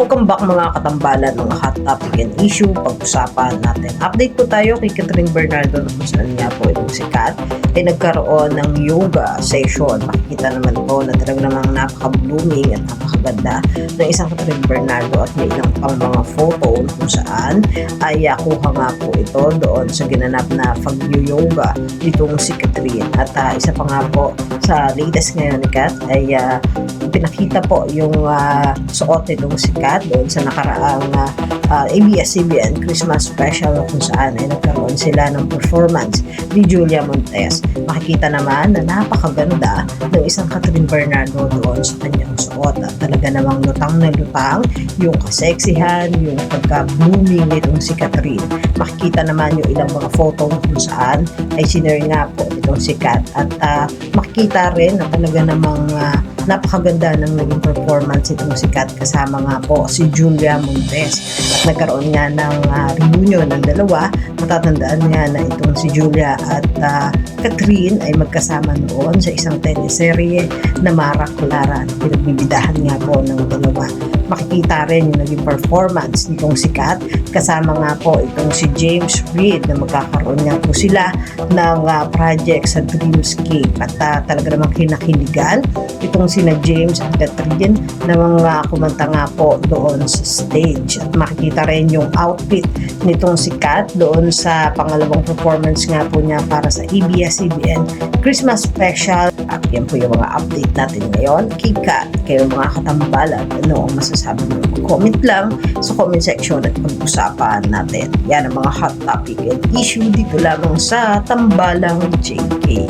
Welcome back mga katambalan, mga hot topic and issue, pag-usapan natin. Update po tayo kay Catherine Bernardo na kung saan nga po itong si Kat ay nagkaroon ng yoga session. Makikita naman po na talagang namang napaka-blooming at napakaganda ng isang Catherine Bernardo at may ilang pang mga photo kung saan ay kuha nga po ito doon sa ginanap na pag-yoga itong si Catherine. At isa pa nga po sa latest ngayon ni Kat ay pinakita po yung suot nitong si Kat doon sa nakaraang ABS-CBN Christmas special kung saan ay nagkaroon sila ng performance ni Julia Montes. Makikita naman na napakaganda ng isang Catherine Bernardo doon sa kanyang suot at talaga namang lutang na lutang yung kaseksihan, yung pagka-blooming nitong si Catherine. Makikita naman yung ilang mga photo kung saan ay sinare nga po itong si Kat at makikita rin na talaga namang napakaganda ng naging performance itong si Kat kasama nga po si Julia Montes at nagkaroon nga ng reunion ng dalawa. Matatandaan nga na itong si Julia at Catherine ay magkasama noon sa isang teleserye na Mara Clara. Pinagbibidahan nga po ng dalawa. Makikita rin yung naging performance nitong si Kat kasama nga po itong si James Reid na magkakaroon nga po sila ng project sa Dreamscape at talaga namang kinakiligan itong sina James at Catherine na mga kumanta nga po doon sa stage at makikita rin yung outfit nitong si Kat doon sa pangalawang performance nga po niya para sa ABS-CBN Christmas special. At yan po yung mga update natin ngayon kay Kat. Kayo mga katambalan, ano ang masasabi mo? Comment lang sa comment section at pag-usapan natin. Yan ang mga hot topic and issue dito lamang sa Tambalang JK.